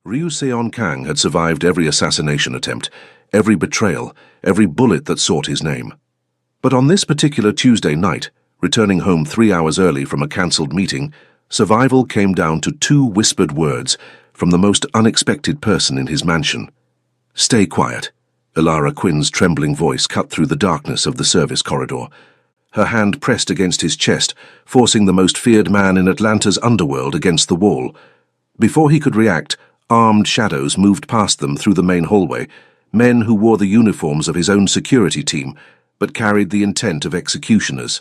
Ryu Seon-kang had survived every assassination attempt, every betrayal, every bullet that sought his name. But on this particular Tuesday night, returning home 3 hours early from a cancelled meeting, survival came down to 2 whispered words from the most unexpected person in his mansion. "Stay quiet." Elara Quinn's trembling voice cut through the darkness of the service corridor. Her hand pressed against his chest, forcing the most feared man in Atlanta's underworld against the wall. Before he could react, armed shadows moved past them through the main hallway, men who wore the uniforms of his own security team, but carried the intent of executioners.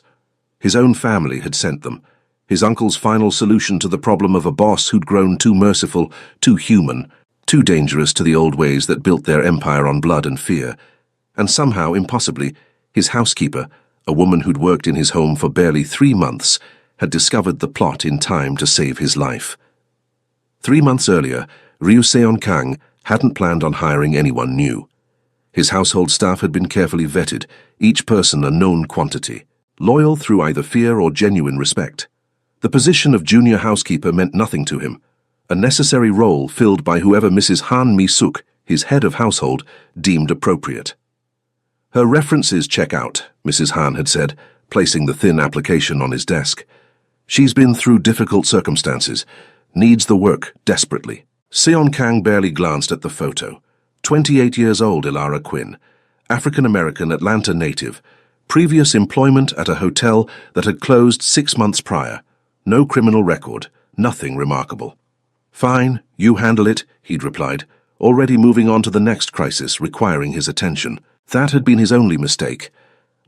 His own family had sent them, his uncle's final solution to the problem of a boss who'd grown too merciful, too human, too dangerous to the old ways that built their empire on blood and fear. And somehow, impossibly, his housekeeper, a woman who'd worked in his home for barely 3 months, had discovered the plot in time to save his life. 3 months earlier, Ryu Seon-kang hadn't planned on hiring anyone new. His household staff had been carefully vetted, each person a known quantity, loyal through either fear or genuine respect. The position of junior housekeeper meant nothing to him, a necessary role filled by whoever Mrs. Han Mi-suk, his head of household, deemed appropriate. "Her references check out," Mrs. Han had said, placing the thin application on his desk. "She's been through difficult circumstances, needs the work desperately." Seon-kang barely glanced at the photo. 28 years old Elara Quinn, African-American Atlanta native, previous employment at a hotel that had closed 6 months prior. No criminal record, nothing remarkable. "Fine, you handle it," he'd replied, already moving on to the next crisis requiring his attention. That had been his only mistake,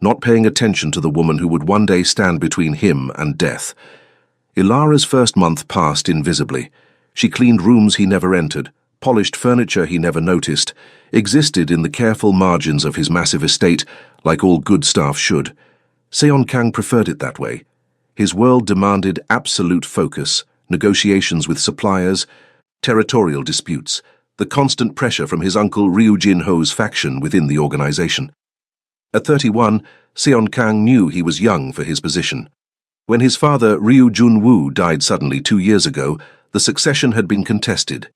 not paying attention to the woman who would one day stand between him and death. Elara's first month passed invisibly. She cleaned rooms he never entered, polished furniture he never noticed, existed in the careful margins of his massive estate like all good staff should. Seon-kang preferred it that way. His world demanded absolute focus, negotiations with suppliers, territorial disputes, the constant pressure from his uncle Ryu Jin-ho's faction within the organization. At 31, Seon-kang knew he was young for his position. When his father Ryu Jun-woo died suddenly 2 years ago, the succession had been contested.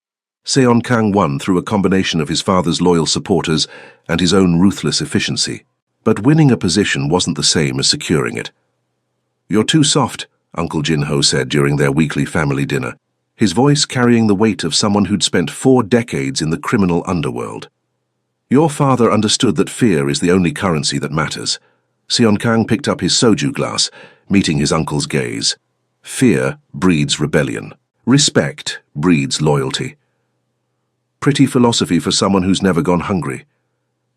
Seon-kang won through a combination of his father's loyal supporters and his own ruthless efficiency. But winning a position wasn't the same as securing it. "You're too soft," Uncle Jin-ho said during their weekly family dinner, his voice carrying the weight of someone who'd spent 4 decades in the criminal underworld. "Your father understood that fear is the only currency that matters." Seon-kang picked up his soju glass, meeting his uncle's gaze. "Fear breeds rebellion. Respect breeds loyalty." Pretty philosophy for someone who's never gone hungry.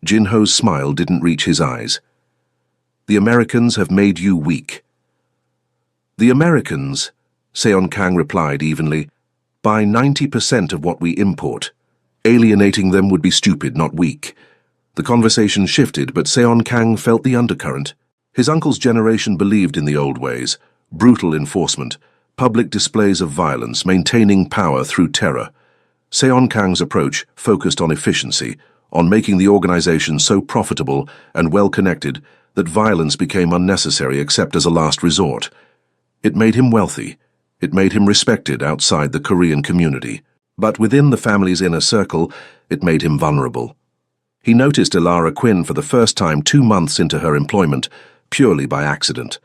Jin-ho's smile didn't reach his eyes. "The Americans have made you weak." "The Americans," Seon-kang replied evenly, "buy 90% of what we import. Alienating them would be stupid, not weak." The conversation shifted, but Seon-kang felt the undercurrent. His uncle's generation believed in the old ways, brutal enforcement, public displays of violence, maintaining power through terror. Seon-kang's approach focused on efficiency, on making the organization so profitable and well-connected that violence became unnecessary except as a last resort. It made him wealthy. It made him respected outside the Korean community. But within the family's inner circle, it made him vulnerable. He noticed Elara Quinn for the first time 2 months into her employment, purely by accident.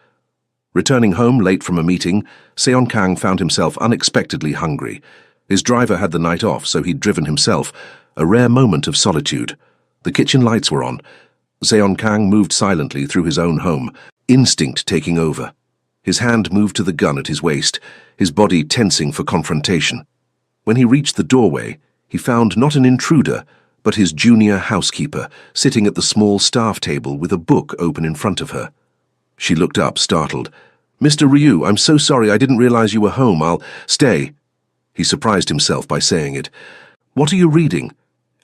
Returning home late from a meeting, Seon-kang found himself unexpectedly hungry. His driver had the night off, so he'd driven himself, a rare moment of solitude. The kitchen lights were on. Seon-kang moved silently through his own home, instinct taking over. His hand moved to the gun at his waist, his body tensing for confrontation. When he reached the doorway, he found not an intruder, but his junior housekeeper, sitting at the small staff table with a book open in front of her. She looked up, startled. "Mr. Ryu, I'm so sorry, I didn't realize you were home. I'll stay." He surprised himself by saying it. "What are you reading?"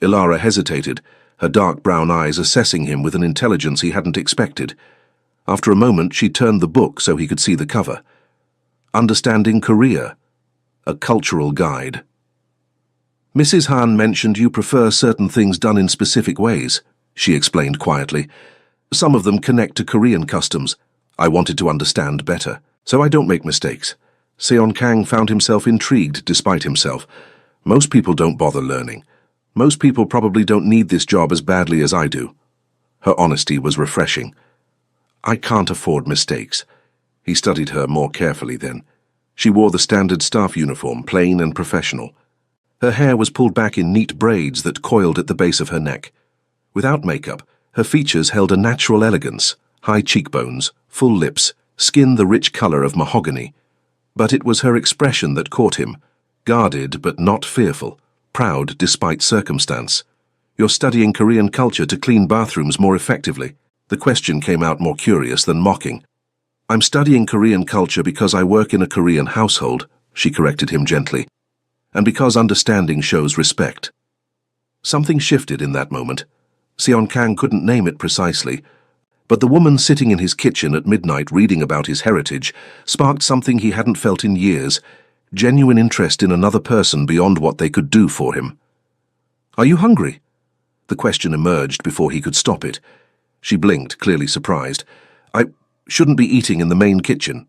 Elara hesitated, her dark brown eyes assessing him with an intelligence he hadn't expected. After a moment, she turned the book so he could see the cover. "Understanding Korea, a cultural guide." "Mrs. Han mentioned you prefer certain things done in specific ways," she explained quietly. "Some of them connect to Korean customs. I wanted to understand better, so I don't make mistakes." Seon-kang found himself intrigued despite himself. Most people don't bother learning. Most people probably don't need this job as badly as I do. Her honesty was refreshing. I can't afford mistakes. He studied her more carefully then. She wore the standard staff uniform, plain and professional. Her hair was pulled back in neat braids that coiled at the base of her neck. Without makeup, her features held a natural elegance, high cheekbones, full lips, skin the rich color of mahogany. But it was her expression that caught him, guarded but not fearful, proud despite circumstance. You're studying Korean culture to clean bathrooms more effectively. The question came out more curious than mocking. I'm studying Korean culture because I work in a Korean household, she corrected him gently, and because understanding shows respect. Something shifted in that moment. Seon Kang couldn't name it precisely, but the woman sitting in his kitchen at midnight reading about his heritage sparked something he hadn't felt in years, genuine interest in another person beyond what they could do for him. Are you hungry? The question emerged before he could stop it. She blinked, clearly surprised. I shouldn't be eating in the main kitchen.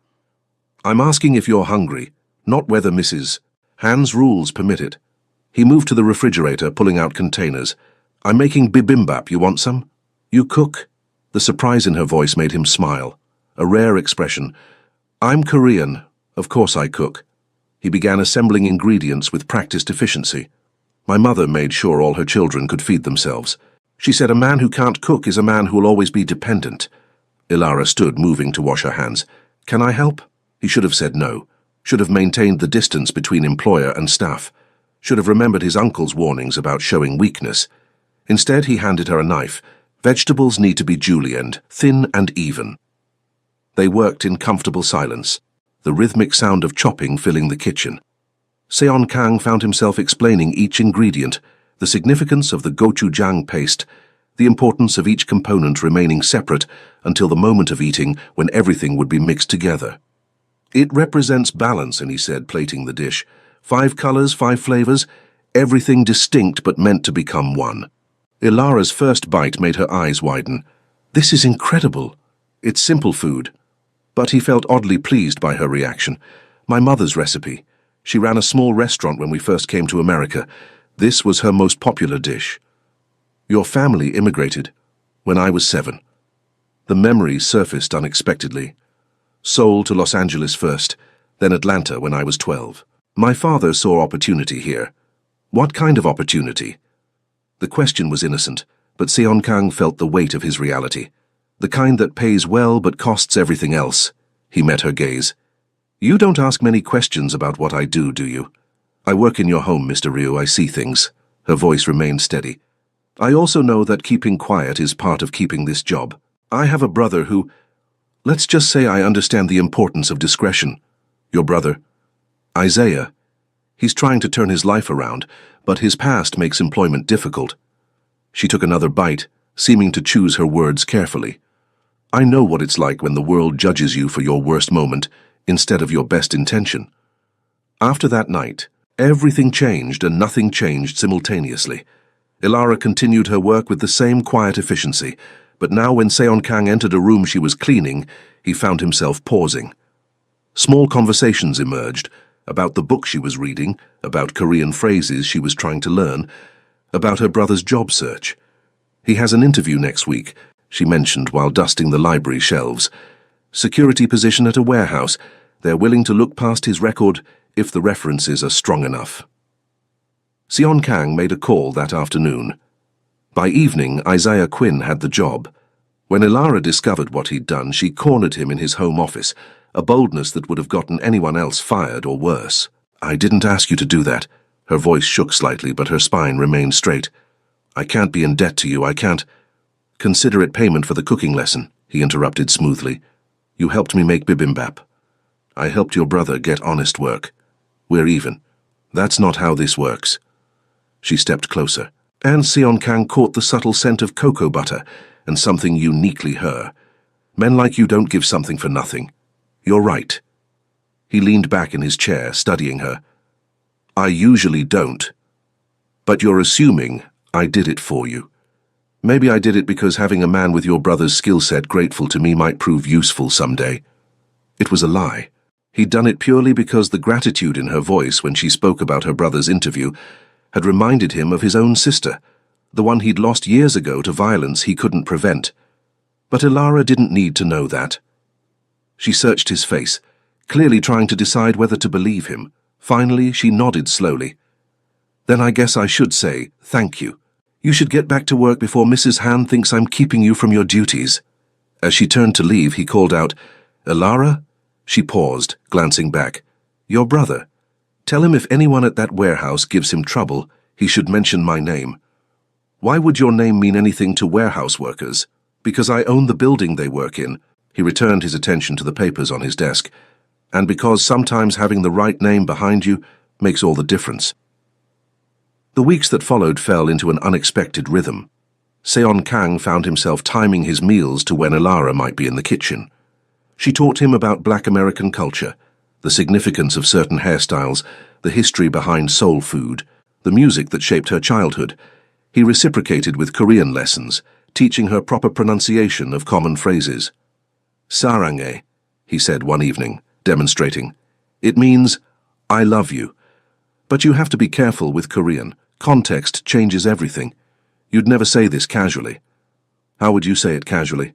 I'm asking if you're hungry, not whether Mrs. Han's rules permit it. He moved to the refrigerator, pulling out containers. I'm making bibimbap, you want some? You cook? The surprise in her voice made him smile. A rare expression. I'm Korean. Of course I cook. He began assembling ingredients with practiced efficiency. My mother made sure all her children could feed themselves. She said a man who can't cook is a man who will always be dependent. Ilara stood, moving to wash her hands. Can I help? He should have said no. Should have maintained the distance between employer and staff. Should have remembered his uncle's warnings about showing weakness. Instead, he handed her a knife. Vegetables need to be julienned, thin and even. They worked in comfortable silence, the rhythmic sound of chopping filling the kitchen. Seon Kang found himself explaining each ingredient, the significance of the gochujang paste, the importance of each component remaining separate until the moment of eating when everything would be mixed together. It represents balance, and he said, plating the dish. 5 colors, 5 flavors, everything distinct but meant to become one. Ilara's first bite made her eyes widen. This is incredible. It's simple food. But he felt oddly pleased by her reaction. My mother's recipe. She ran a small restaurant when we first came to America. This was her most popular dish. Your family immigrated when I was 7. The memory surfaced unexpectedly. Seoul to Los Angeles first, then Atlanta when I was 12. My father saw opportunity here. What kind of opportunity? The question was innocent, but Seon Kang felt the weight of his reality. The kind that pays well but costs everything else. He met her gaze. You don't ask many questions about what I do you? I work in your home, Mr. Ryu. I see things. Her voice remained steady. I also know that keeping quiet is part of keeping this job. I have a brother who... Let's just say I understand the importance of discretion. Your brother? Isaiah. He's trying to turn his life around, but his past makes employment difficult. She took another bite, seeming to choose her words carefully. I know what it's like when the world judges you for your worst moment instead of your best intention. After that night, everything changed and nothing changed simultaneously. Ilara continued her work with the same quiet efficiency, but now when Seon Kang entered a room she was cleaning, he found himself pausing. Small conversations emerged, about the book she was reading, about Korean phrases she was trying to learn, about her brother's job search. He has an interview next week, she mentioned while dusting the library shelves. Security position at a warehouse. They're willing to look past his record if the references are strong enough. Seon Kang made a call that afternoon. By evening, Isaiah Quinn had the job. When Ilara discovered what he'd done, she cornered him in his home office, a boldness that would have gotten anyone else fired or worse. I didn't ask you to do that. Her voice shook slightly, but her spine remained straight. I can't be in debt to you, I can't. Consider it payment for the cooking lesson, he interrupted smoothly. You helped me make bibimbap. I helped your brother get honest work. We're even. That's not how this works. She stepped closer, and Seon Kang caught the subtle scent of cocoa butter and something uniquely her. Men like you don't give something for nothing. You're right. He leaned back in his chair, studying her. I usually don't. But you're assuming I did it for you. Maybe I did it because having a man with your brother's skill set grateful to me might prove useful someday. It was a lie. He'd done it purely because the gratitude in her voice when she spoke about her brother's interview had reminded him of his own sister, the one he'd lost years ago to violence he couldn't prevent. But Ilara didn't need to know that. She searched his face, clearly trying to decide whether to believe him. Finally, she nodded slowly. "Then I guess I should say thank you. You should get back to work before Mrs. Han thinks I'm keeping you from your duties." As she turned to leave, he called out, "Ilara?" She paused, glancing back. "Your brother. Tell him if anyone at that warehouse gives him trouble, he should mention my name." "Why would your name mean anything to warehouse workers?" "Because I own the building they work in." He returned his attention to the papers on his desk. "And because sometimes having the right name behind you makes all the difference." The weeks that followed fell into an unexpected rhythm. Seon Kang found himself timing his meals to when Ilara might be in the kitchen. She taught him about Black American culture, the significance of certain hairstyles, the history behind soul food, the music that shaped her childhood. He reciprocated with Korean lessons, teaching her proper pronunciation of common phrases. "Sarange," he said one evening, demonstrating. "It means, I love you. But you have to be careful with Korean. Context changes everything. You'd never say this casually." "How would you say it casually?"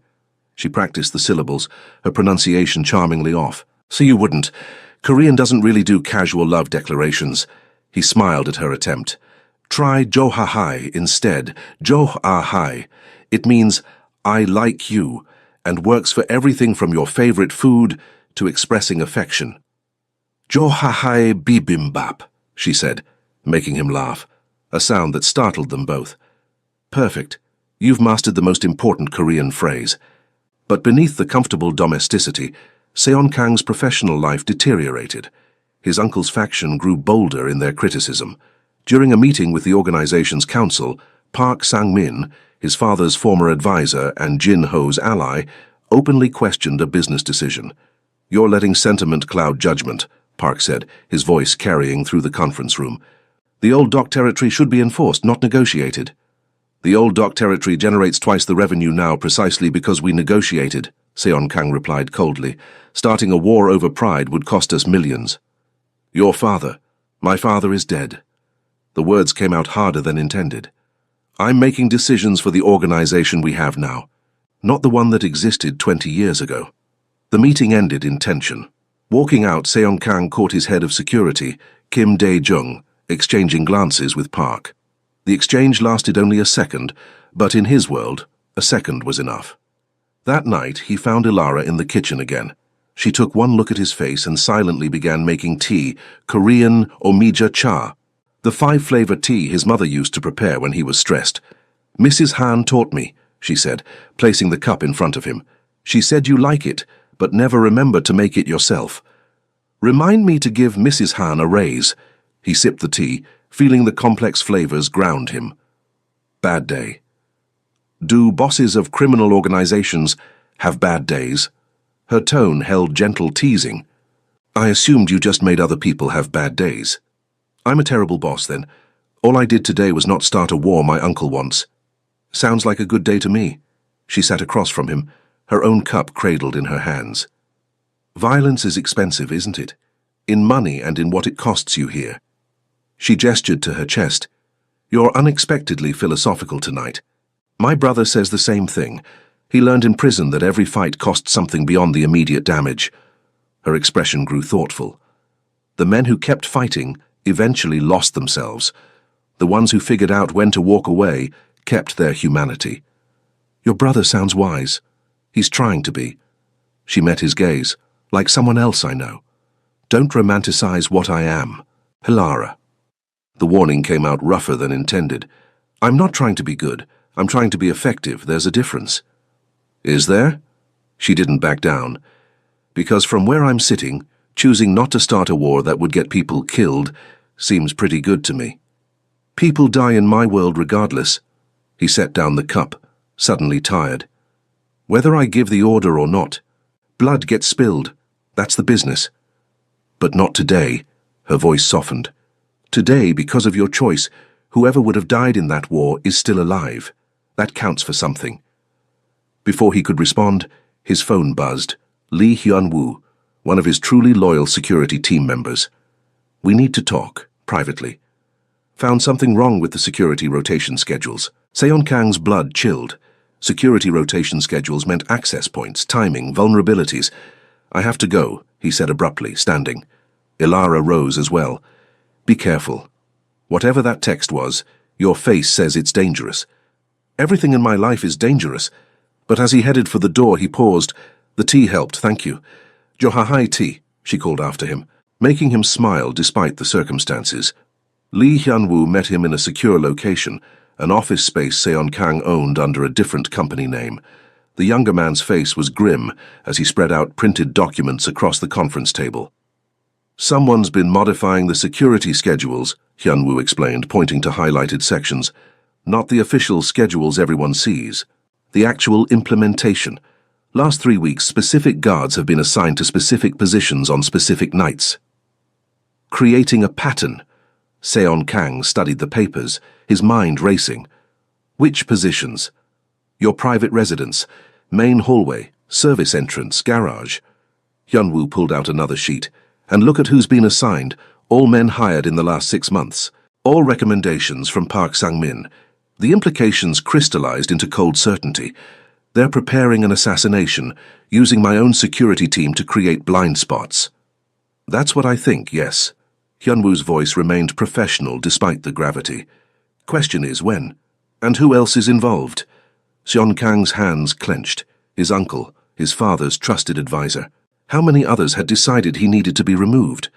She practiced the syllables, her pronunciation charmingly off. "So you wouldn't. Korean doesn't really do casual love declarations." He smiled at her attempt. "Try johahai instead. Johahai. It means, I like you, and works for everything from your favorite food to expressing affection." "Johahai bibimbap," she said, making him laugh, a sound that startled them both. "Perfect. You've mastered the most important Korean phrase." But beneath the comfortable domesticity, Seon Kang's professional life deteriorated. His uncle's faction grew bolder in their criticism. During a meeting with the organization's council, Park Sang-min, his father's former advisor and Jin Ho's ally, openly questioned a business decision. "You're letting sentiment cloud judgment," Park said, his voice carrying through the conference room. "The old dock territory should be enforced, not negotiated." "The old dock territory generates twice the revenue now precisely because we negotiated," Seon Kang replied coldly. "Starting a war over pride would cost us millions." "Your father. My father is dead." The words came out harder than intended. "I'm making decisions for the organization we have now, not the one that existed 20 years ago." The meeting ended in tension. Walking out, Seon Kang caught his head of security, Kim Dae-jung, exchanging glances with Park. The exchange lasted only a second, but in his world, a second was enough. That night, he found Ilara in the kitchen again. She took one look at his face and silently began making tea, Korean omija cha, the 5-flavor tea his mother used to prepare when he was stressed. "Mrs. Han taught me," she said, placing the cup in front of him. "She said you like it, but never remember to make it yourself." "Remind me to give Mrs. Han a raise." He sipped the tea, feeling the complex flavors ground him. Bad day. "Do bosses of criminal organizations have bad days?" Her tone held gentle teasing. "I assumed you just made other people have bad days." "I'm a terrible boss, then. All I did today was not start a war my uncle wants." "Sounds like a good day to me." She sat across from him, her own cup cradled in her hands. "Violence is expensive, isn't it? In money and in what it costs you here." She gestured to her chest. "You're unexpectedly philosophical tonight. My brother says the same thing. He learned in prison that every fight costs something beyond the immediate damage." Her expression grew thoughtful. "The men who kept fighting eventually lost themselves. The ones who figured out when to walk away kept their humanity." "Your brother sounds wise. He's trying to be." She met his gaze. "Like someone else I know. Don't romanticize what I am. Ilara." The warning came out rougher than intended. "I'm not trying to be good. I'm trying to be effective. There's a difference." "Is there?" She didn't back down. "Because from where I'm sitting, choosing not to start a war that would get people killed seems pretty good to me. People die in my world regardless." He set down the cup, suddenly tired. "Whether I give the order or not, blood gets spilled. That's the business." "But not today." Her voice softened. "Today, because of your choice, whoever would have died in that war is still alive. That counts for something." Before he could respond, his phone buzzed. Lee Hyun-woo, one of his truly loyal security team members. "We need to talk, privately." Found something wrong with the security rotation schedules. Seon Kang's blood chilled. Security rotation schedules meant access points, timing, vulnerabilities. "I have to go," he said abruptly, standing. Ilara rose as well. "Be careful. Whatever that text was, your face says it's dangerous." "Everything in my life is dangerous." But as he headed for the door, he paused. "The tea helped, thank you." "Johahai tea," she called after him, making him smile despite the circumstances. Lee Hyun-woo met him in a secure location, an office space Seon Kang owned under a different company name. The younger man's face was grim as he spread out printed documents across the conference table. "Someone's been modifying the security schedules," Hyun-woo explained, pointing to highlighted sections. "Not the official schedules everyone sees. The actual implementation. Last 3 weeks, specific guards have been assigned to specific positions on specific nights." Creating a pattern. Seon Kang studied the papers, his mind racing. "Which positions?" "Your private residence, main hallway, service entrance, garage." Hyun-woo pulled out another sheet. "And look at who's been assigned, all men hired in the last 6 months. All recommendations from Park Sang-min." The implications crystallized into cold certainty. "They're preparing an assassination, using my own security team to create blind spots." "That's what I think, yes." Hyun-woo's voice remained professional despite the gravity. "Question is, when? And who else is involved?" Seon Kang's hands clenched. His uncle, his father's trusted advisor. How many others had decided he needed to be removed?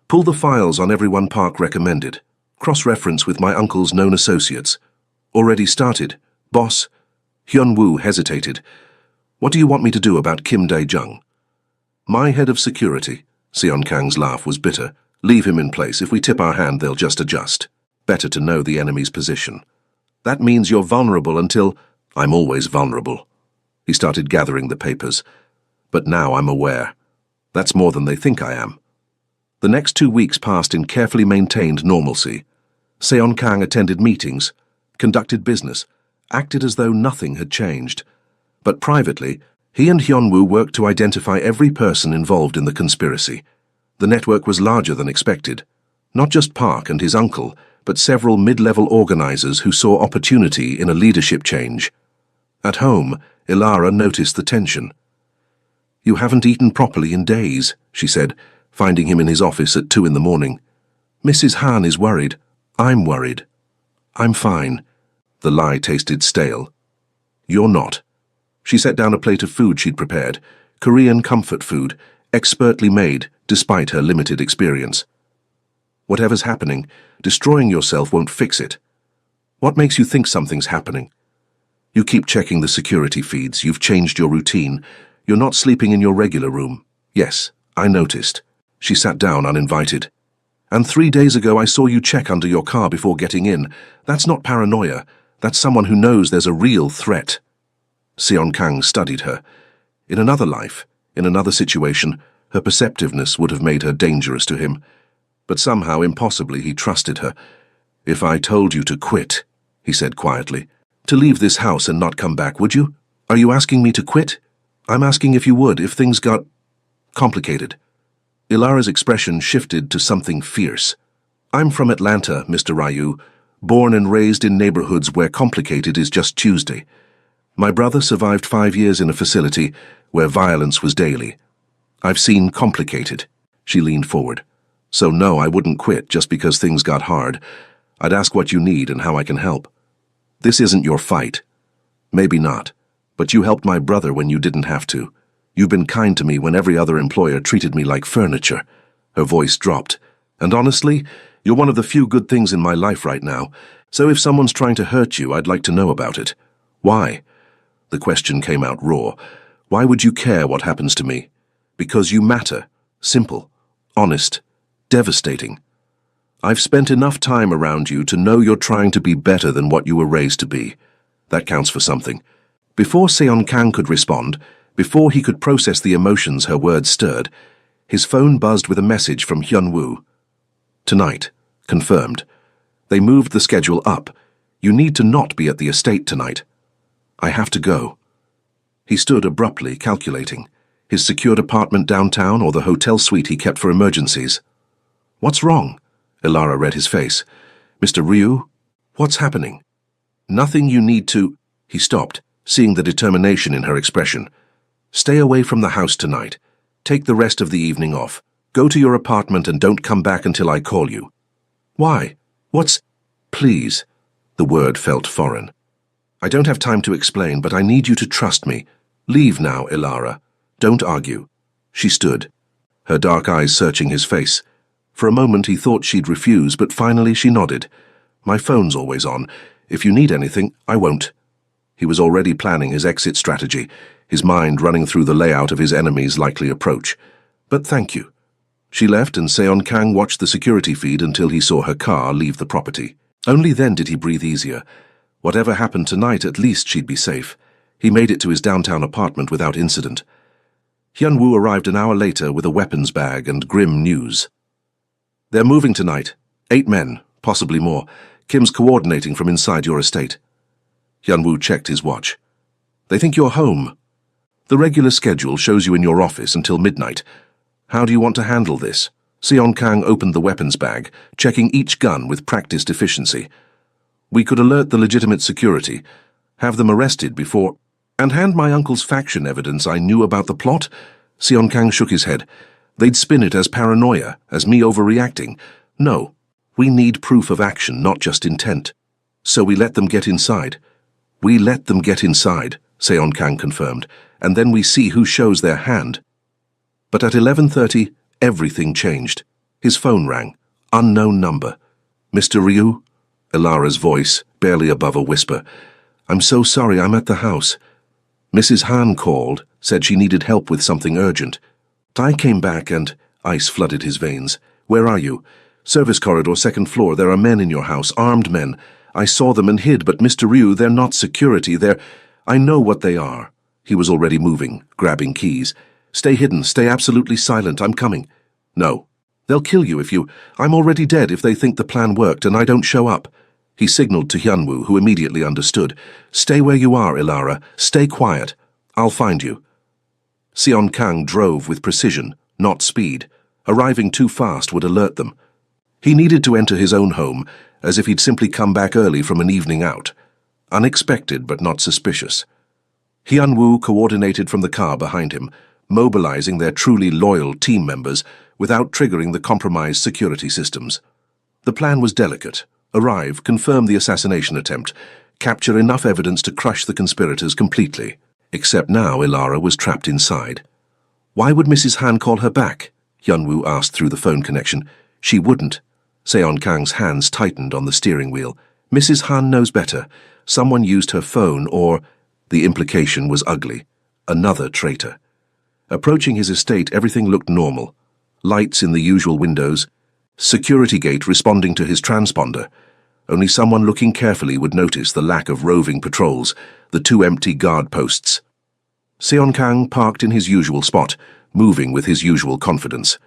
"Pull the files on everyone Park recommended. Cross-reference with my uncle's known associates." "Already started, boss." Hyun-woo hesitated. "What do you want me to do about Kim Dae-jung?" "My head of security." Seon Kang's laugh was bitter. "Leave him in place. If we tip our hand, they'll just adjust. Better to know the enemy's position." "That means you're vulnerable until—" "I'm always vulnerable." He started gathering the papers. "But now I'm aware. That's more than they think I am." The next 2 weeks passed in carefully maintained normalcy. Seon Kang attended meetings, conducted business, acted as though nothing had changed. But privately, he and Hyun-woo worked to identify every person involved in the conspiracy. The network was larger than expected. Not just Park and his uncle, but several mid-level organizers who saw opportunity in a leadership change. At home, Ilara noticed the tension. "You haven't eaten properly in days," she said, finding him in his office at 2 in the morning. "Mrs. Han is worried. I'm worried." "I'm fine." The lie tasted stale. "You're not." She set down a plate of food she'd prepared, Korean comfort food, expertly made, despite her limited experience. "Whatever's happening, destroying yourself won't fix it." "What makes you think something's happening?" "You keep checking the security feeds. You've changed your routine. You're not sleeping in your regular room." "Yes, I noticed." She sat down uninvited. "And 3 days ago I saw you check under your car before getting in. That's not paranoia. That's someone who knows there's a real threat." Seon Kang studied her. In another life, in another situation, her perceptiveness would have made her dangerous to him. But somehow, impossibly, he trusted her. "If I told you to quit," he said quietly, "to leave this house and not come back, would you? Are you asking me to quit?" "I'm asking if you would, if things got complicated." Ilara's expression shifted to something fierce. "I'm from Atlanta, Mr. Ryu, born and raised in neighborhoods where complicated is just Tuesday. My brother survived 5 years in a facility where violence was daily. I've seen complicated." She leaned forward. "So no, I wouldn't quit just because things got hard. I'd ask what you need and how I can help. This isn't your fight." "Maybe not, but you helped my brother when you didn't have to. You've been kind to me when every other employer treated me like furniture." Her voice dropped. "And honestly, you're one of the few good things in my life right now, so if someone's trying to hurt you, I'd like to know about it." "Why?" The question came out raw. "Why would you care what happens to me?" "Because you matter. Simple. Honest. Devastating. I've spent enough time around you to know you're trying to be better than what you were raised to be. That counts for something." Before Seon Kang could respond, before he could process the emotions her words stirred, his phone buzzed with a message from Hyun-woo. "Tonight. Confirmed. They moved the schedule up. You need to not be at the estate tonight." "I have to go." He stood abruptly, calculating. His secured apartment downtown or the hotel suite he kept for emergencies? What's wrong? Ilara read his face. Mr. Ryu? What's happening? Nothing you need to... He stopped, seeing the determination in her expression. Stay away from the house tonight. Take the rest of the evening off. Go to your apartment and don't come back until I call you. Why? What's... Please. The word felt foreign. I don't have time to explain, but I need you to trust me. Leave now, Ilara. Don't argue. She stood, her dark eyes searching his face. For a moment he thought she'd refuse, but finally she nodded. My phone's always on. If you need anything, I won't. He was already planning his exit strategy, his mind running through the layout of his enemy's likely approach. But thank you. She left, and Seon Kang watched the security feed until he saw her car leave the property. Only then did he breathe easier. Whatever happened tonight, at least she'd be safe. He made it to his downtown apartment without incident. Hyun-woo arrived an hour later with a weapons bag and grim news. They're moving tonight. 8 men, possibly more. Kim's coordinating from inside your estate. Hyun-woo checked his watch. They think you're home. The regular schedule shows you in your office until midnight. How do you want to handle this? Seon Kang opened the weapons bag, checking each gun with practiced efficiency. We could alert the legitimate security, have them arrested before... And hand my uncle's faction evidence I knew about the plot? Seon Kang shook his head. They'd spin it as paranoia, as me overreacting. No, we need proof of action, not just intent. So we let them get inside. We let them get inside, Seon Kang confirmed, and then we see who shows their hand. But at 11:30, everything changed. His phone rang. Unknown number. Mr. Ryu? Ilara's voice, barely above a whisper. I'm so sorry, I'm at the house. Mrs. Han called, said she needed help with something urgent. I came back and... Ice flooded his veins. Where are you? Service corridor, 2nd floor. There are men in your house, armed men. I saw them and hid, but Mr. Ryu, they're not security, they're... I know what they are. He was already moving, grabbing keys. Stay hidden, stay absolutely silent, I'm coming. No. They'll kill you if you... I'm already dead if they think the plan worked and I don't show up. He signaled to Hyun-woo, who immediately understood. Stay where you are, Ilara. Stay quiet. I'll find you. Seon Kang drove with precision, not speed. Arriving too fast would alert them. He needed to enter his own home, as if he'd simply come back early from an evening out. Unexpected, but not suspicious. Hyun-woo coordinated from the car behind him, mobilizing their truly loyal team members without triggering the compromised security systems. The plan was delicate. Arrive, confirm the assassination attempt, capture enough evidence to crush the conspirators completely. Except now Ilara was trapped inside. Why would Mrs. Han call her back? Hyun-woo asked through the phone connection. She wouldn't. Seon Kang's hands tightened on the steering wheel. Mrs. Han knows better. Someone used her phone or... The implication was ugly. Another traitor. Approaching his estate, everything looked normal. Lights in the usual windows. Security gate responding to his transponder. Only someone looking carefully would notice the lack of roving patrols, the 2 empty guard posts. Seon Kang parked in his usual spot, moving with his usual confidence.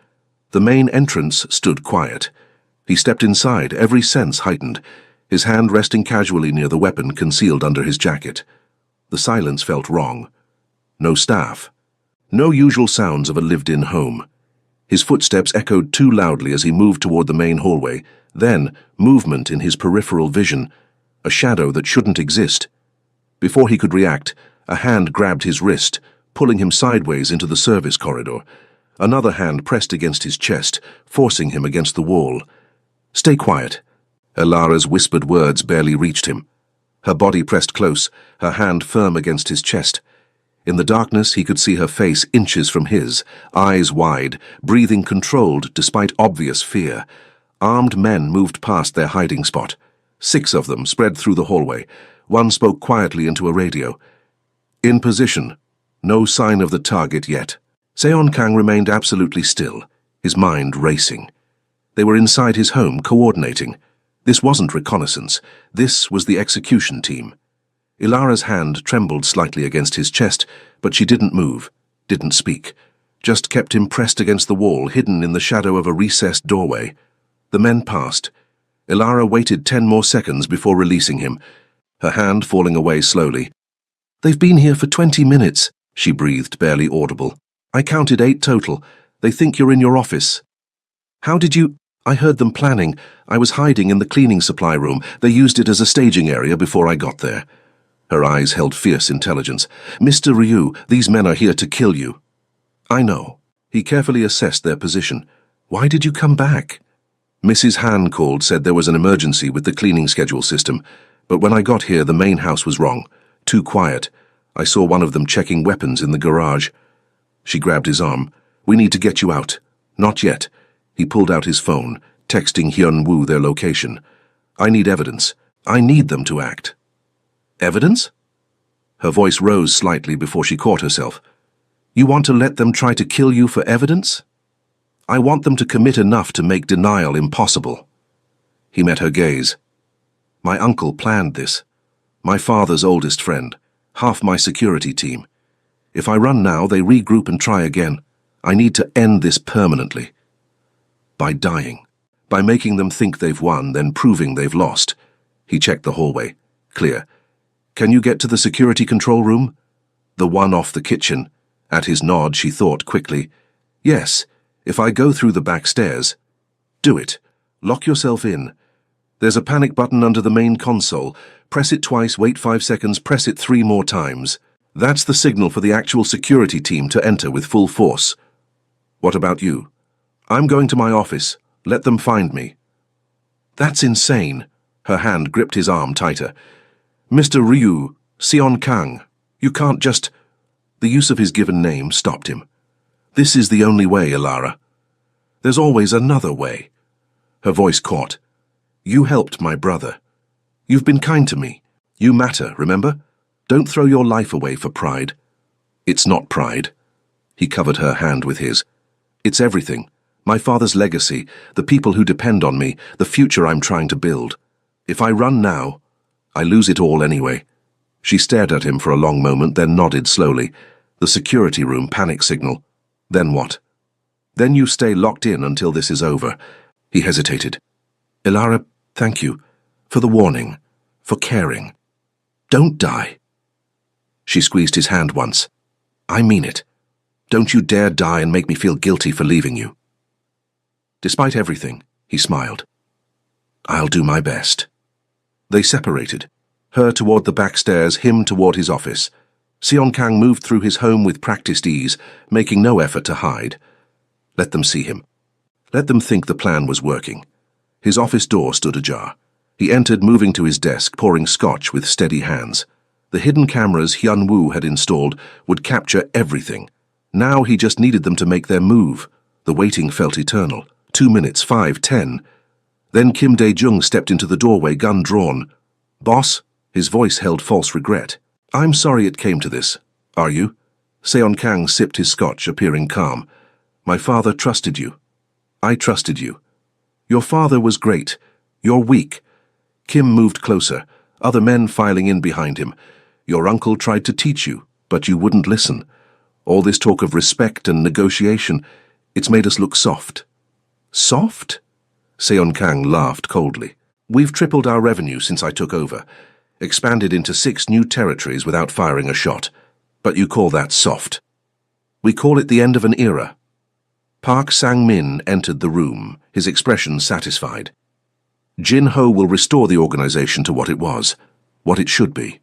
The main entrance stood quiet. He stepped inside, every sense heightened, his hand resting casually near the weapon concealed under his jacket. The silence felt wrong. No staff. No usual sounds of a lived-in home. His footsteps echoed too loudly as he moved toward the main hallway. Then, movement in his peripheral vision, a shadow that shouldn't exist. Before he could react, a hand grabbed his wrist, pulling him sideways into the service corridor. Another hand pressed against his chest, forcing him against the wall. Stay quiet. Ilara's whispered words barely reached him. Her body pressed close, her hand firm against his chest. In the darkness, he could see her face inches from his, eyes wide, breathing controlled despite obvious fear. Armed men moved past their hiding spot. 6 of them spread through the hallway. One spoke quietly into a radio. In position. No sign of the target yet. Seon Kang remained absolutely still, his mind racing. They were inside his home, coordinating. This wasn't reconnaissance. This was the execution team. Ilara's hand trembled slightly against his chest, but she didn't move, didn't speak. Just kept him pressed against the wall, hidden in the shadow of a recessed doorway. The men passed. Ilara waited 10 more seconds before releasing him, her hand falling away slowly. They've been here for 20 minutes, she breathed, barely audible. I counted 8 total. They think you're in your office. How did you... I heard them planning. I was hiding in the cleaning supply room. They used it as a staging area before I got there. Her eyes held fierce intelligence. Mr. Ryu, these men are here to kill you. I know. He carefully assessed their position. Why did you come back? Mrs. Han called, said there was an emergency with the cleaning schedule system. But when I got here, the main house was wrong. Too quiet. I saw one of them checking weapons in the garage. She grabbed his arm. We need to get you out. Not yet. He pulled out his phone, texting Hyun-woo their location. I need evidence. I need them to act. Evidence? Her voice rose slightly before she caught herself. You want to let them try to kill you for evidence? I want them to commit enough to make denial impossible. He met her gaze. My uncle planned this. My father's oldest friend. Half my security team. If I run now, they regroup and try again. I need to end this permanently. By dying. By making them think they've won, then proving they've lost. He checked the hallway. Clear. Can you get to the security control room? The one off the kitchen. At his nod, she thought quickly. Yes, if I go through the back stairs. Do it. Lock yourself in. There's a panic button under the main console. Press it twice, wait 5 seconds, press it 3 more times. That's the signal for the actual security team to enter with full force. What about you? I'm going to my office. Let them find me. That's insane. Her hand gripped his arm tighter. Mr. Ryu, Seon Kang, you can't just... The use of his given name stopped him. This is the only way, Ilara. There's always another way. Her voice caught. You helped my brother. You've been kind to me. You matter, remember? Don't throw your life away for pride. It's not pride. He covered her hand with his. It's everything. My father's legacy, the people who depend on me, the future I'm trying to build. If I run now, I lose it all anyway. She stared at him for a long moment, then nodded slowly. The security room panic signal. Then what? Then you stay locked in until this is over. He hesitated. Ilara, thank you. For the warning. For caring. Don't die. She squeezed his hand once. I mean it. Don't you dare die and make me feel guilty for leaving you. Despite everything, he smiled. I'll do my best. They separated. Her toward the back stairs, him toward his office. Seon Kang moved through his home with practiced ease, making no effort to hide. Let them see him. Let them think the plan was working. His office door stood ajar. He entered, moving to his desk, pouring scotch with steady hands. The hidden cameras Hyun-woo had installed would capture everything. Now he just needed them to make their move. The waiting felt eternal. 2 minutes, 5, 10. Then Kim Dae-jung stepped into the doorway, gun drawn. Boss? His voice held false regret. I'm sorry it came to this. Are you? Seon Kang sipped his scotch, appearing calm. My father trusted you. I trusted you. Your father was great. You're weak. Kim moved closer, other men filing in behind him. Your uncle tried to teach you, but you wouldn't listen. All this talk of respect and negotiation, it's made us look soft. Soft? Seon Kang laughed coldly. We've tripled our revenue since I took over. Expanded into 6 new territories without firing a shot. But you call that soft. We call it the end of an era. Park Sang-min entered the room, his expression satisfied. Jin Ho will restore the organization to what it was, what it should be.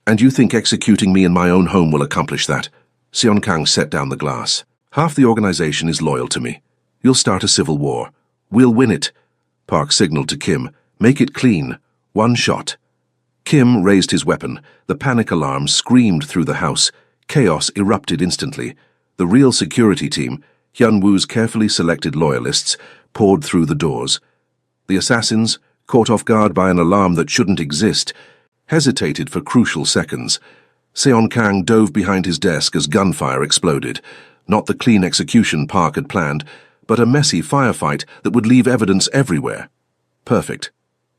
And you think executing me in my own home will accomplish that? Seon Kang set down the glass. Half the organization is loyal to me. You'll start a civil war. We'll win it. Park signaled to Kim. Make it clean. 1 shot. Kim raised his weapon. The panic alarm screamed through the house. Chaos erupted instantly. The real security team, Hyun-woo's carefully selected loyalists, poured through the doors. The assassins, caught off guard by an alarm that shouldn't exist, hesitated for crucial seconds. Seon Kang dove behind his desk as gunfire exploded. Not the clean execution Park had planned, but a messy firefight that would leave evidence everywhere. Perfect.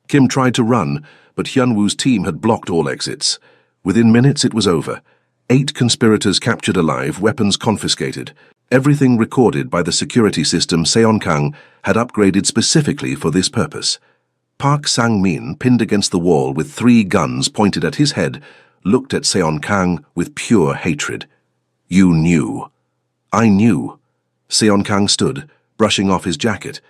Kim tried to run, but Hyun-woo's team had blocked all exits. Within minutes it was over. 8 conspirators captured alive, weapons confiscated. Everything recorded by the security system Seon Kang had upgraded specifically for this purpose. Park Sang-min, pinned against the wall with 3 guns pointed at his head, looked at Seon Kang with pure hatred. You knew. I knew. Seon Kang stood, brushing off his jacket.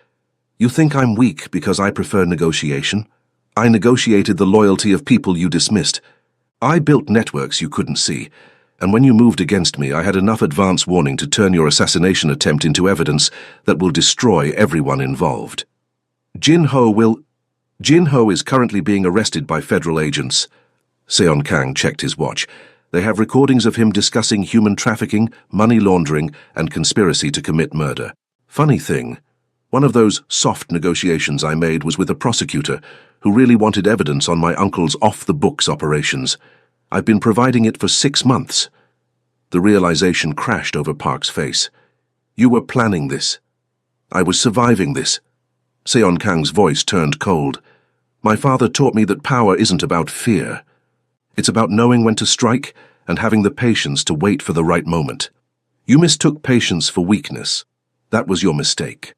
You think I'm weak because I prefer negotiation? I negotiated the loyalty of people you dismissed. I built networks you couldn't see, and when you moved against me, I had enough advance warning to turn your assassination attempt into evidence that will destroy everyone involved. Jin Ho is currently being arrested by federal agents. Seon Kang checked his watch. They have recordings of him discussing human trafficking, money laundering, and conspiracy to commit murder. Funny thing, one of those soft negotiations I made was with a prosecutor who really wanted evidence on my uncle's off-the-books operations. I've been providing it for 6 months. The realization crashed over Park's face. You were planning this. I was surviving this. Seon Kang's voice turned cold. My father taught me that power isn't about fear. It's about knowing when to strike and having the patience to wait for the right moment. You mistook patience for weakness. That was your mistake.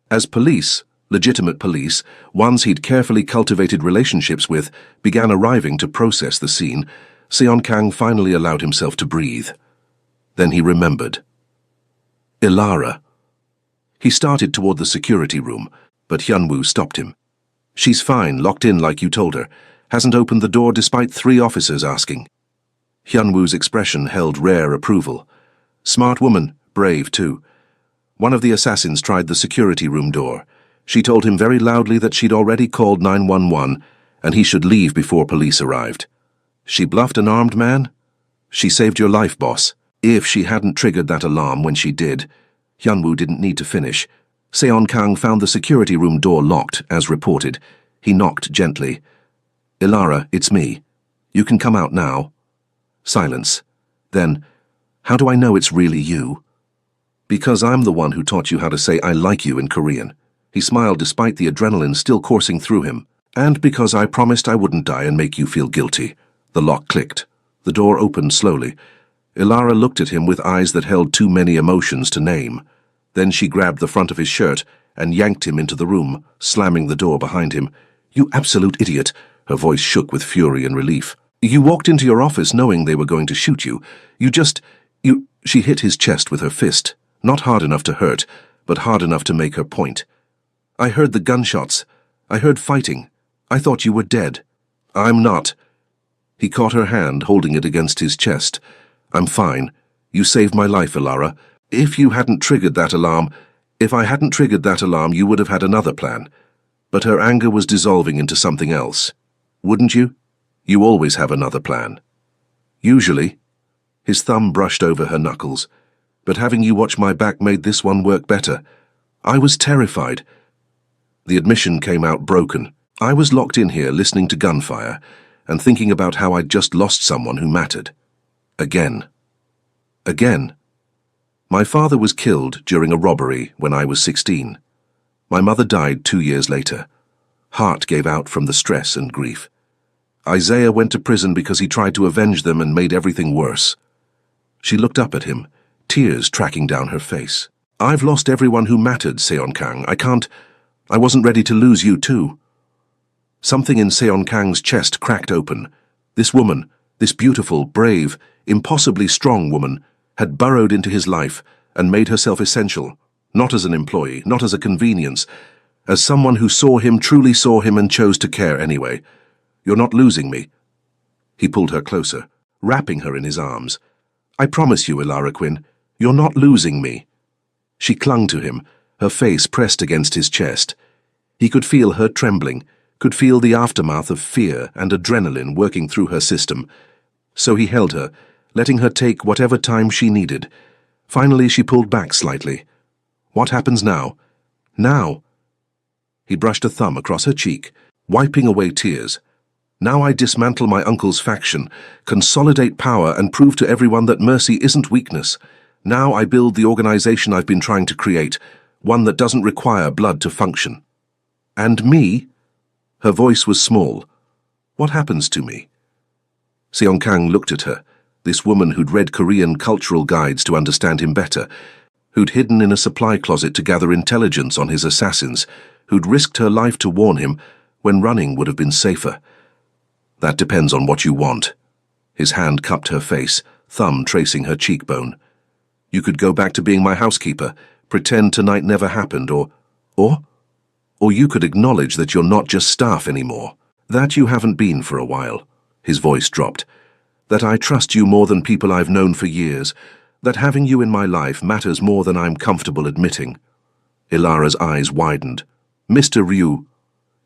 As police, legitimate police, ones he'd carefully cultivated relationships with, began arriving to process the scene, Seon Kang finally allowed himself to breathe. Then he remembered. Ilara. He started toward the security room, but Hyunwoo stopped him. She's fine, locked in like you told her. Hasn't opened the door despite 3 officers asking. Hyunwoo's expression held rare approval. Smart woman, brave too. One of the assassins tried the security room door. She told him very loudly that she'd already called 911 and he should leave before police arrived. She bluffed an armed man? She saved your life, boss. If she hadn't triggered that alarm when she did. Hyunwoo didn't need to finish. Seon Kang found the security room door locked, as reported. He knocked gently. Ilara, it's me. You can come out now. Silence. Then, how do I know it's really you? Because I'm the one who taught you how to say I like you in Korean. He smiled despite the adrenaline still coursing through him. And because I promised I wouldn't die and make you feel guilty. The lock clicked. The door opened slowly. Ilara looked at him with eyes that held too many emotions to name. Then she grabbed the front of his shirt and yanked him into the room, slamming the door behind him. You absolute idiot! Her voice shook with fury and relief. You walked into your office knowing they were going to shoot you. She hit his chest with her fist. Not hard enough to hurt, but hard enough to make her point. I heard the gunshots. I heard fighting. I thought you were dead. I'm not. He caught her hand, holding it against his chest. I'm fine. You saved my life, Ilara. If I hadn't triggered that alarm, you would have had another plan. But her anger was dissolving into something else. Wouldn't you? You always have another plan. Usually. His thumb brushed over her knuckles. But having you watch my back made this one work better. I was terrified. The admission came out broken. I was locked in here listening to gunfire and thinking about how I'd just lost someone who mattered. Again. Again. My father was killed during a robbery when I was 16. My mother died 2 years later. Heart gave out from the stress and grief. Isaiah went to prison because he tried to avenge them and made everything worse. She looked up at him, tears tracking down her face. I've lost everyone who mattered, Seon Kang. I wasn't ready to lose you too. Something in Seon Kang's chest cracked open. This woman, this beautiful, brave, impossibly strong woman, had burrowed into his life and made herself essential, not as an employee, not as a convenience, as someone who truly saw him and chose to care anyway. You're not losing me. He pulled her closer, wrapping her in his arms. I promise you, Ilara Quinn, you're not losing me. She clung to him, her face pressed against his chest. He could feel her trembling, could feel the aftermath of fear and adrenaline working through her system. So he held her, letting her take whatever time she needed. Finally, she pulled back slightly. What happens now? Now? He brushed a thumb across her cheek, wiping away tears. Now I dismantle my uncle's faction, consolidate power, and prove to everyone that mercy isn't weakness. Now I build the organization I've been trying to create, one that doesn't require blood to function. And me? Her voice was small. What happens to me? Seon Kang looked at her, this woman who'd read Korean cultural guides to understand him better, who'd hidden in a supply closet to gather intelligence on his assassins, who'd risked her life to warn him when running would have been safer. That depends on what you want. His hand cupped her face, thumb tracing her cheekbone. You could go back to being my housekeeper, pretend tonight never happened, or you could acknowledge that you're not just staff anymore. That you haven't been for a while." His voice dropped. "That I trust you more than people I've known for years. That having you in my life matters more than I'm comfortable admitting." Ilara's eyes widened. "Mr. Ryu."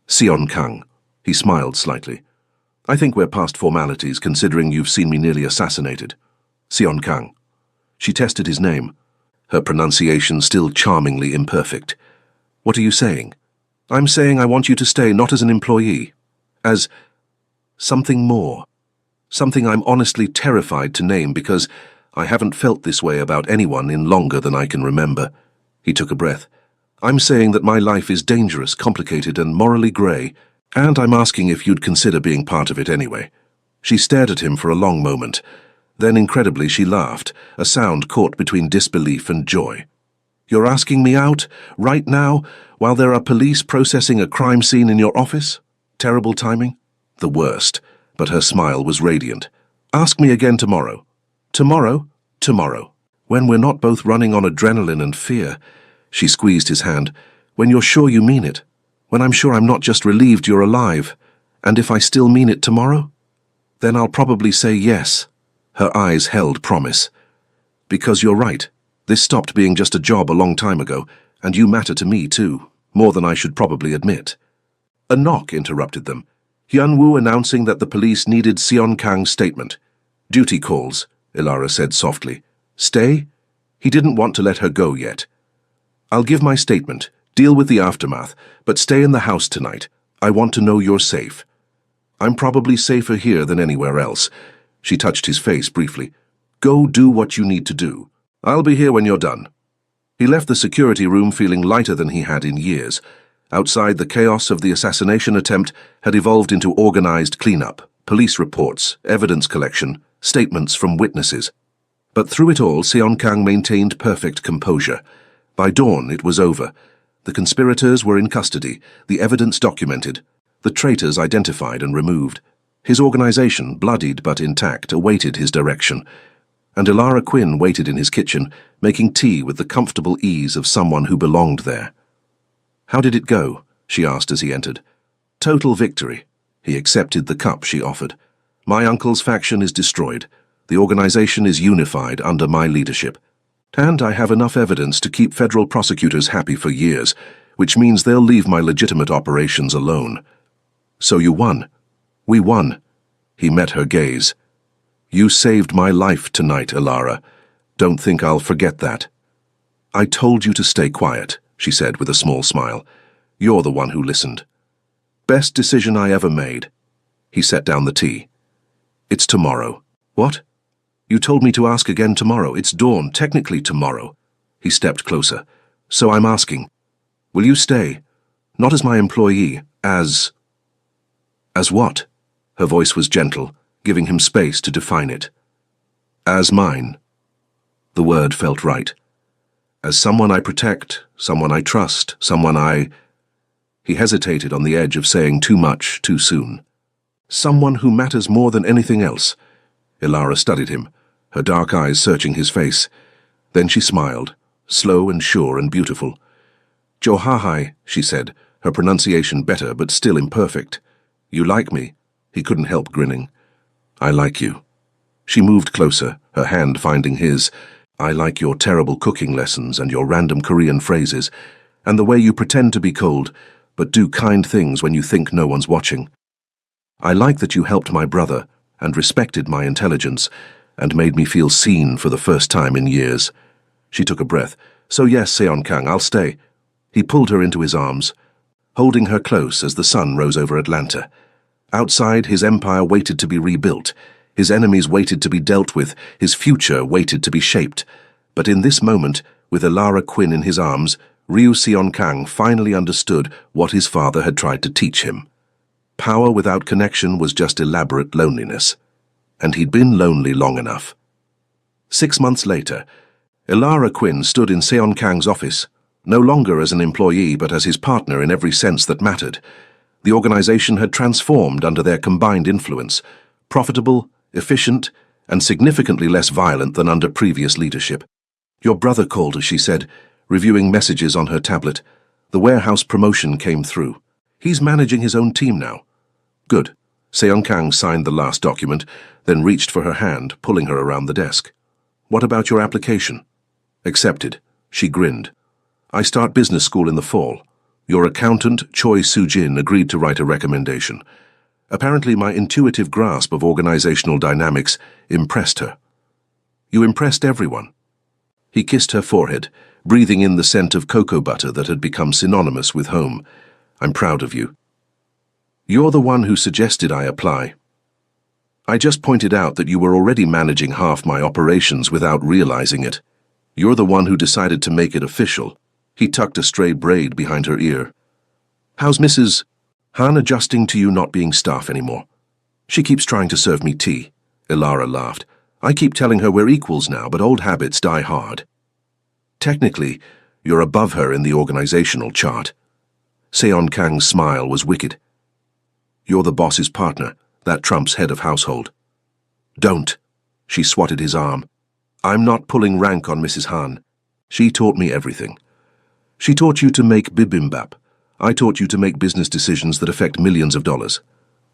"Sion Kang." He smiled slightly. "I think we're past formalities, considering you've seen me nearly assassinated." "Sion Kang." She tested his name, her pronunciation still charmingly imperfect. "What are you saying?" "I'm saying I want you to stay not as an employee, as something more. Something I'm honestly terrified to name because I haven't felt this way about anyone in longer than I can remember." He took a breath. "I'm saying that my life is dangerous, complicated, and morally grey, and I'm asking if you'd consider being part of it anyway." She stared at him for a long moment. Then, incredibly, she laughed, a sound caught between disbelief and joy. "You're asking me out, right now, while there are police processing a crime scene in your office? Terrible timing?" "The worst," but her smile was radiant. "Ask me again tomorrow." "Tomorrow?" "Tomorrow. When we're not both running on adrenaline and fear." She squeezed his hand. "When you're sure you mean it. When I'm sure I'm not just relieved you're alive. And if I still mean it tomorrow? Then I'll probably say yes." Her eyes held promise. "Because you're right. This stopped being just a job a long time ago, and you matter to me too, more than I should probably admit." A knock interrupted them. Hyunwoo announcing that the police needed Sion Kang's statement. "Duty calls," Ilara said softly. "Stay?" He didn't want to let her go yet. "I'll give my statement, deal with the aftermath, but stay in the house tonight. I want to know you're safe." "I'm probably safer here than anywhere else." She touched his face briefly. "Go do what you need to do. I'll be here when you're done." He left the security room feeling lighter than he had in years. Outside, the chaos of the assassination attempt had evolved into organized cleanup, police reports, evidence collection, statements from witnesses. But through it all, Sion Kang maintained perfect composure. By dawn, it was over. The conspirators were in custody, the evidence documented, the traitors identified and removed. His organization, bloodied but intact, awaited his direction. And Ilara Quinn waited in his kitchen, making tea with the comfortable ease of someone who belonged there. "How did it go?" she asked as he entered. "Total victory." He accepted the cup she offered. "My uncle's faction is destroyed. The organization is unified under my leadership. And I have enough evidence to keep federal prosecutors happy for years, which means they'll leave my legitimate operations alone." "So you won." "We won." He met her gaze. "You saved my life tonight, Ilara. Don't think I'll forget that." "I told you to stay quiet," she said with a small smile. "You're the one who listened." "Best decision I ever made." He set down the tea. "It's tomorrow." "What?" "You told me to ask again tomorrow. It's dawn, technically tomorrow." He stepped closer. "So I'm asking, will you stay? Not as my employee, as what?" Her voice was gentle, giving him space to define it. "As mine." The word felt right. "As someone I protect, someone I trust, someone I—" He hesitated on the edge of saying too much too soon. "Someone who matters more than anything else." Ilara studied him, her dark eyes searching his face. Then she smiled, slow and sure and beautiful. "Johahai," she said, her pronunciation better but still imperfect. "You like me?" He couldn't help grinning. "I like you." She moved closer, her hand finding his. "I like your terrible cooking lessons and your random Korean phrases, and the way you pretend to be cold, but do kind things when you think no one's watching. I like that you helped my brother and respected my intelligence and made me feel seen for the first time in years." She took a breath. "So yes, Seon Kang, I'll stay." He pulled her into his arms, holding her close as the sun rose over Atlanta. Outside, his empire waited to be rebuilt. His enemies waited to be dealt with. His future waited to be shaped. But in this moment, with Ilara Quinn in his arms, Ryu Seon Kang finally understood what his father had tried to teach him. Power without connection was just elaborate loneliness. And he'd been lonely long enough. 6 months later, Ilara Quinn stood in Seon Kang's office, no longer as an employee but as his partner in every sense that mattered. The organization had transformed under their combined influence, profitable, efficient, and significantly less violent than under previous leadership. Your brother called us, she said, reviewing messages on her tablet. The warehouse promotion came through. He's managing his own team now. Good. Seon Kang signed the last document, then reached for her hand, pulling her around the desk. What about your application? Accepted. She grinned. I start business school in the fall. Your accountant, Choi Soo-jin, agreed to write a recommendation. Apparently my intuitive grasp of organizational dynamics impressed her. You impressed everyone. He kissed her forehead, breathing in the scent of cocoa butter that had become synonymous with home. I'm proud of you. You're the one who suggested I apply. I just pointed out that you were already managing half my operations without realizing it. You're the one who decided to make it official. He tucked a stray braid behind her ear. How's Mrs. Han adjusting to you not being staff anymore? She keeps trying to serve me tea. Ilara laughed. I keep telling her we're equals now, but old habits die hard. Technically, you're above her in the organizational chart. Seon Kang's smile was wicked. You're the boss's partner. That trumps head of household. Don't. She swatted his arm. I'm not pulling rank on Mrs. Han. She taught me everything. She taught you to make bibimbap. I taught you to make business decisions that affect millions of dollars.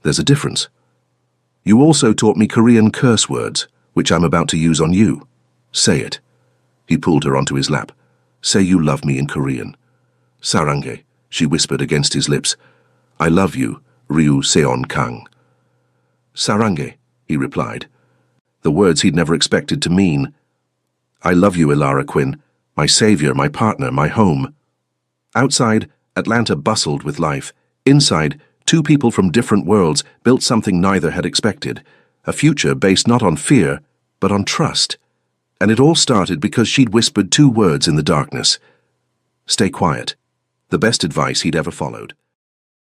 There's a difference. You also taught me Korean curse words, which I'm about to use on you. Say it. He pulled her onto his lap. Say you love me in Korean. Sarange, she whispered against his lips. I love you, Ryu Seon Kang. Sarange, he replied. The words he'd never expected to mean. I love you, Ilara Quinn, my savior, my partner, my home. Outside, Atlanta bustled with life. Inside, two people from different worlds built something neither had expected, a future based not on fear, but on trust. And it all started because she'd whispered two words in the darkness. Stay quiet. The best advice he'd ever followed.